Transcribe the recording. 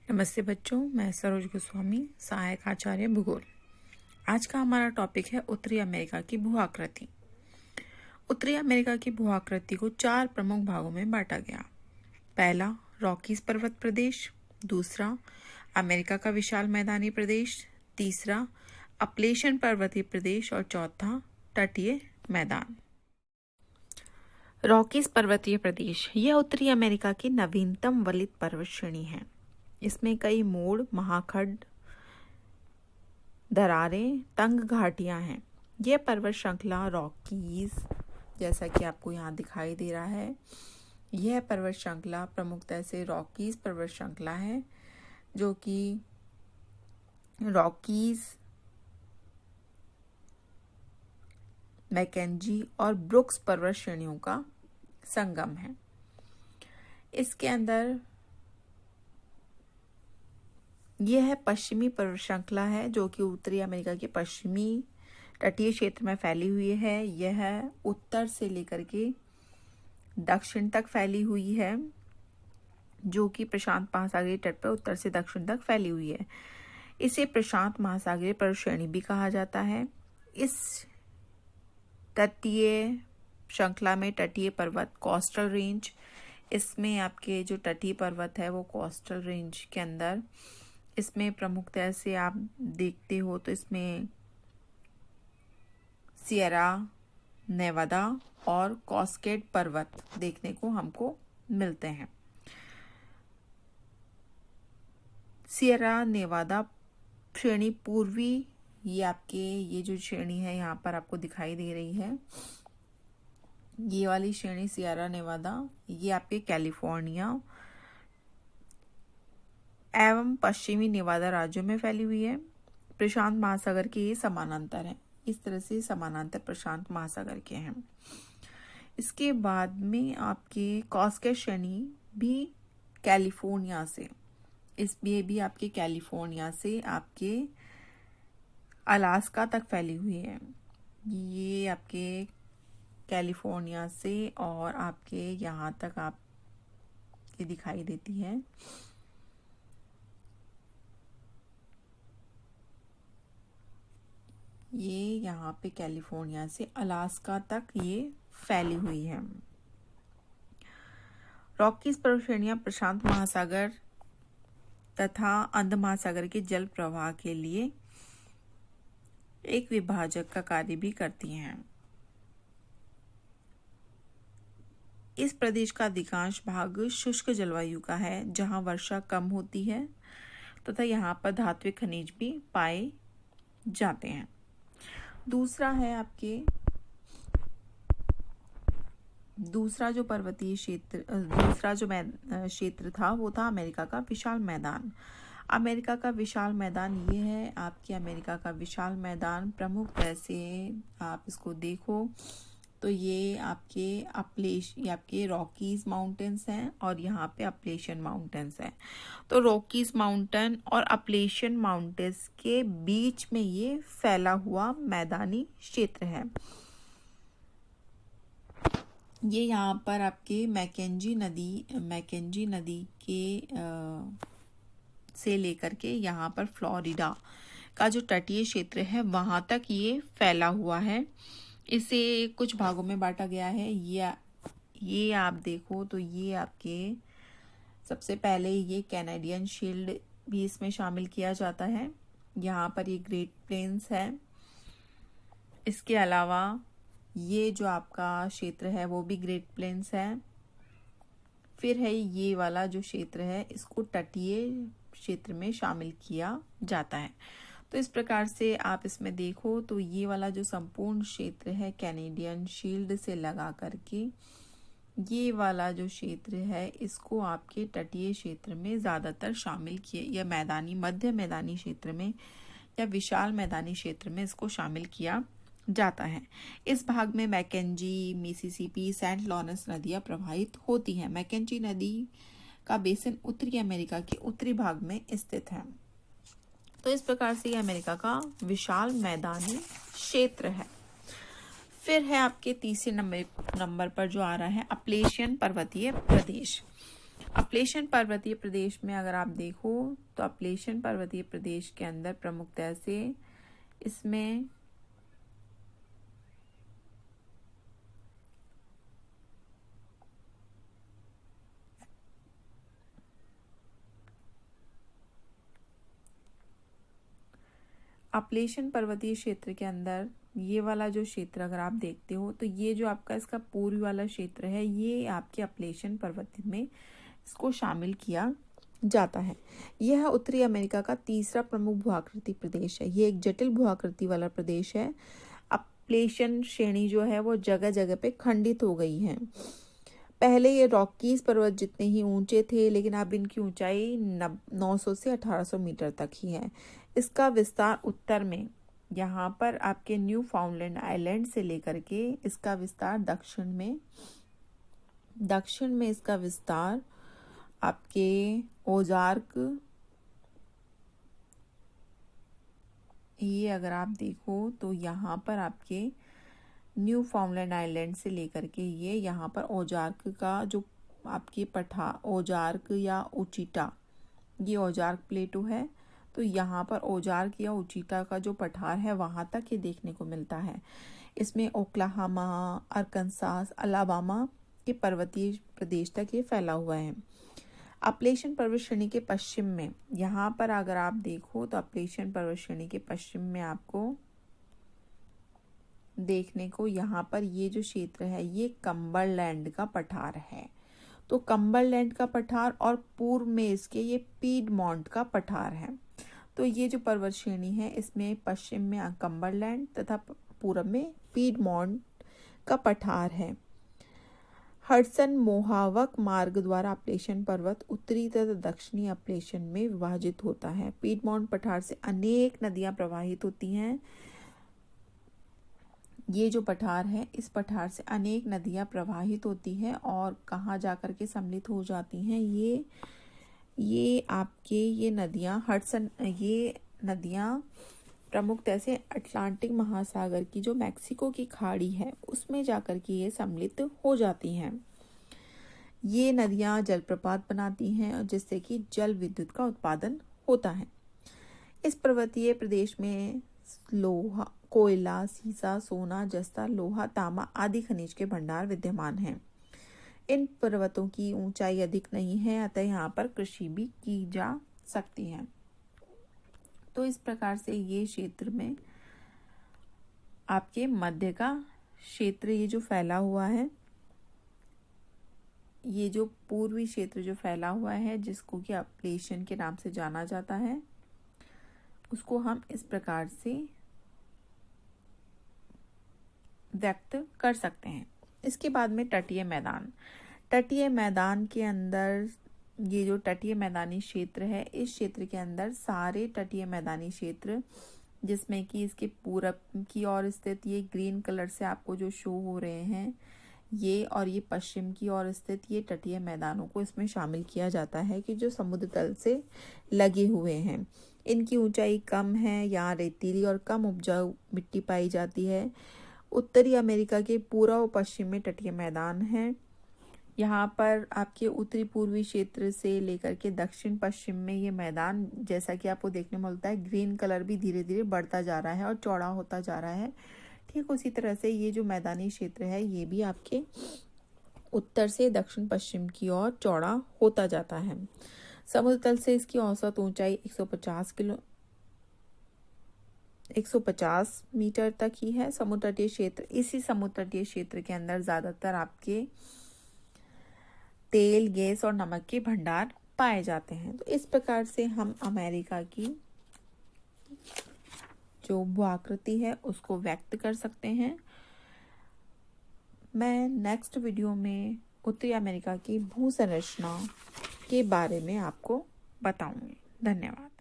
नमस्ते बच्चों, मैं सरोज गोस्वामी, सहायक आचार्य भूगोल। आज का हमारा टॉपिक है उत्तरी अमेरिका की भू आकृति। उत्तरी अमेरिका की भू आकृति को 4 प्रमुख भागों में बांटा गया। पहला, रॉकीज पर्वत प्रदेश। दूसरा, अमेरिका का विशाल मैदानी प्रदेश। तीसरा, अपलेशन पर्वतीय प्रदेश। और चौथा, तटीय मैदान। रॉकीज पर्वतीय प्रदेश यह उत्तरी अमेरिका की नवीनतम वलित पर्वत श्रेणी है। इसमें कई मोड़, महाखंड, दरारें, तंग घाटियां हैं। यह पर्वत श्रृंखला रॉकीज, जैसा कि आपको यहाँ दिखाई दे रहा है, यह पर्वत श्रृंखला प्रमुखतः से रॉकीज पर्वत श्रृंखला है, जो कि रॉकीज, मैकेंजी और ब्रुक्स पर्वत श्रेणियों का संगम है। इसके अंदर यह पश्चिमी पर्वत श्रृंखला है, जो कि उत्तरी अमेरिका के पश्चिमी तटीय क्षेत्र में फैली हुई है। यह उत्तर से लेकर के दक्षिण तक फैली हुई है, जो कि प्रशांत महासागरीय तट पर उत्तर से दक्षिण तक फैली हुई है। इसे प्रशांत महासागरीय पर्वत श्रेणी भी कहा जाता है। इस तटीय श्रृंखला में तटीय पर्वत कोस्टल रेंज, इसमें आपके जो तटीय पर्वत है वो कोस्टल रेंज के अंदर, इसमें प्रमुखतः से आप देखते हो तो इसमें सियरा नेवादा और कास्केड पर्वत देखने को हमको मिलते हैं। सियरा नेवादा श्रेणी पूर्वी, ये जो श्रेणी है यहाँ पर आपको दिखाई दे रही है, ये वाली श्रेणी सियरा नेवादा, ये आपके कैलिफोर्निया एवं पश्चिमी नेवादा राज्यों में फैली हुई है। प्रशांत महासागर के ये समानांतर है। इस तरह से समानांतर प्रशांत महासागर के हैं। इसके बाद में आपके कास्केड श्रेणी भी कैलिफोर्निया से, ये भी आपके कैलिफोर्निया से आपके अलास्का तक फैली हुई है। ये आपके कैलिफोर्निया से और आपके यहाँ तक आप ये दिखाई देती है। ये यहाँ पे कैलिफोर्निया से अलास्का तक ये फैली हुई है। रॉकीज पर्वत श्रेणियां प्रशांत महासागर तथा अंध महासागर के जल प्रवाह के लिए एक विभाजक का कार्य भी करती हैं। इस प्रदेश का अधिकांश भाग शुष्क जलवायु का है, जहां वर्षा कम होती है तथा यहाँ पर धात्विक खनिज भी पाए जाते हैं। दूसरा है आपके दूसरा जो पर्वतीय क्षेत्र, दूसरा जो क्षेत्र था वो था अमेरिका का विशाल मैदान। अमेरिका का विशाल मैदान ये है आपके अमेरिका का विशाल मैदान। प्रमुख से आप इसको देखो तो ये आपके रॉकीज माउंटेन्स हैं और यहाँ पे अपलेशन माउंटेन्स हैं। तो रॉकीज माउंटेन और अपलेशन माउंटेन्स के बीच में ये फैला हुआ मैदानी क्षेत्र है। ये यहाँ पर आपके मैकेंजी नदी के से लेकर के यहाँ पर फ्लोरिडा का जो तटीय क्षेत्र है वहां तक ये फैला हुआ है। इसे कुछ भागों में बांटा गया है। ये आप देखो तो ये आपके सबसे पहले ये कैनेडियन शील्ड भी इसमें शामिल किया जाता है। यहाँ पर ये ग्रेट प्लेन्स है। इसके अलावा ये जो आपका क्षेत्र है वो भी ग्रेट प्लेन्स है। फिर है ये वाला जो क्षेत्र है, इसको तटीय क्षेत्र में शामिल किया जाता है। तो इस प्रकार से आप इसमें देखो तो ये वाला जो संपूर्ण क्षेत्र है कैनेडियन शील्ड से लगा करके, ये वाला जो क्षेत्र है इसको आपके तटीय क्षेत्र में ज्यादातर शामिल किए, या मध्य मैदानी क्षेत्र में या विशाल मैदानी क्षेत्र में इसको शामिल किया जाता है। इस भाग में मैकेंजी, मिसिसिपी, सेंट लॉरेंस नदियां प्रवाहित होती हैं। मैकेंजी नदी का बेसिन उत्तरी अमेरिका के उत्तरी भाग में स्थित है। तो इस प्रकार से ये अमेरिका का विशाल मैदानी क्षेत्र है। फिर है आपके तीसरे नंबर पर जो आ रहा है अपलेशियन पर्वतीय प्रदेश। अपलेशन पर्वतीय प्रदेश में अगर आप देखो तो अपलेशन पर्वतीय प्रदेश के अंदर प्रमुखतः से इसमें अपलेशन पर्वतीय क्षेत्र के अंदर ये वाला जो क्षेत्र अगर आप देखते हो तो ये जो आपका इसका पूर्वी वाला क्षेत्र है ये आपके अपलेशन पर्वत में इसको शामिल किया जाता है। यह उत्तरी अमेरिका का तीसरा प्रमुख भूआकृति प्रदेश है। ये एक जटिल भूआकृति वाला प्रदेश है। अपलेशन श्रेणी जो है वो जगह जगह पे खंडित हो गई है। पहले ये रॉकीज पर्वत जितने ही ऊंचे थे, लेकिन अब इनकी ऊंचाई 900 से 1800 मीटर तक ही है। इसका विस्तार उत्तर में यहाँ पर आपके न्यू फाउंडलैंड आइलैंड से लेकर के इसका विस्तार दक्षिण में इसका विस्तार आपके ओजार्क, ये अगर आप देखो तो यहाँ पर आपके न्यू फाउंडलैंड आइलैंड से लेकर के ये यहाँ पर ओजार्क का जो आपके ओजार्क या उचीटा, ये ओजार्क प्लेटो है। तो यहाँ पर ओजार्क या उचीटा का जो पठार है वहाँ तक ये देखने को मिलता है। इसमें ओक्लाहोमा, अरकानसास, अलाबामा के पर्वतीय प्रदेश तक ये फैला हुआ है। अपलेशन पर्वत श्रेणी के पश्चिम में यहाँ पर अगर आप देखो तो अपलेशन पर्वत श्रेणी के पश्चिम में आपको देखने को यहाँ पर ये जो क्षेत्र है ये कम्बरलैंड का पठार है। तो कम्बरलैंड का पठार और पूर्व में इसके ये पीडमोंट का पठार है। तो ये जो पर्वत श्रेणी है इसमें पश्चिम में कम्बरलैंड तथा पूर्व में पीडमोंट का पठार है। हडसन मोहावक मार्ग द्वारा अपलेशन पर्वत उत्तरी तथा दक्षिणी अपलेशन में विभाजित होता है। पीडमोंट पठार से अनेक नदियां प्रवाहित होती हैं। ये जो पठार है इस पठार से अनेक नदियां प्रवाहित होती हैं और कहाँ जाकर के सम्मिलित हो जाती हैं। ये आपके ये नदियां प्रमुखतः से अटलांटिक महासागर की जो मैक्सिको की खाड़ी है उसमें जाकर के ये सम्मिलित हो जाती हैं। ये नदियां जलप्रपात बनाती हैं और जिससे कि जल विद्युत का उत्पादन होता है। इस पर्वतीय प्रदेश में लोहा, कोयला, सीसा, सोना, जस्ता, लोहा, तांबा आदि खनिज के भंडार विद्यमान हैं। इन पर्वतों की ऊंचाई अधिक नहीं है, अतः यहाँ पर कृषि भी की जा सकती है। तो इस प्रकार से ये क्षेत्र में आपके मध्य का क्षेत्र ये जो फैला हुआ है, ये जो पूर्वी क्षेत्र जो फैला हुआ है जिसको कि अपलेशन के नाम से जाना जाता है, उसको हम इस प्रकार से व्यक्त कर सकते हैं। इसके बाद में तटीय मैदान के अंदर ये जो तटीय मैदानी क्षेत्र है इस क्षेत्र के अंदर सारे तटीय मैदानी क्षेत्र जिसमें कि इसके पूरब की ओर स्थित ये ग्रीन कलर से आपको जो शो हो रहे हैं ये, और ये पश्चिम की ओर स्थित ये तटीय मैदानों को इसमें शामिल किया जाता है कि जो समुद्र तल से लगे हुए हैं। इनकी ऊंचाई कम है, यहाँ रेतीली और कम उपजाऊ मिट्टी पाई जाती है। उत्तरी अमेरिका के पूर्व और पश्चिम में तटीय मैदान है। यहाँ पर आपके उत्तरी पूर्वी क्षेत्र से लेकर के दक्षिण पश्चिम में ये मैदान जैसा कि आपको देखने में मिलता है ग्रीन कलर भी धीरे धीरे बढ़ता जा रहा है और चौड़ा होता जा रहा है। ठीक उसी तरह से ये जो मैदानी क्षेत्र है ये भी आपके उत्तर से दक्षिण पश्चिम की ओर चौड़ा होता जाता है। समुद्र तल से इसकी औसत ऊंचाई 150 मीटर तक ही है। समुद्र तटीय क्षेत्र के अंदर ज्यादातर आपके तेल, गैस और नमक के भंडार पाए जाते हैं। तो इस प्रकार से हम अमेरिका की जो भूआकृति है उसको व्यक्त कर सकते हैं। मैं नेक्स्ट वीडियो में उत्तरी अमेरिका की भू संरचना के बारे में आपको बताऊंगी। धन्यवाद।